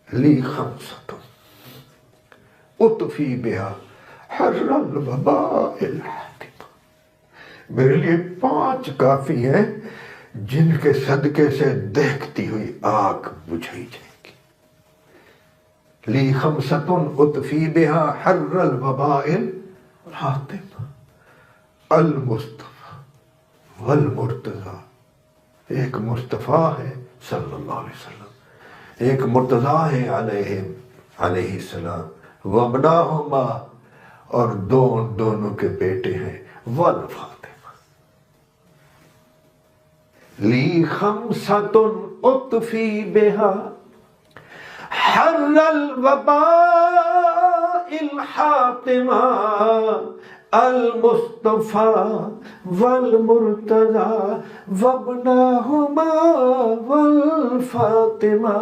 لی خمسۃ اطفی بہا حر الوباء الحاتم، میرے لیے 5 کافی ہیں جن کے صدقے سے دہکتی ہوئی آگ بجھائی جائے گی۔ لی خمسۃ اطفی بہا حر الوباء الحاتم، المصطفیٰ والمرتضیٰ، ایک مصطفیٰ ہے صلی اللہ علیہ وسلم، ایک مرتضیٰ ہے علیہ السلام، وابناہما، اور دونوں کے بیٹے ہیں، والفاطمہ۔ لی خمسۃ اطفی بہا حر الوباء الحاتمہ، المصطفیٰ والمرتضیٰ وابناہما والفاطمہ۔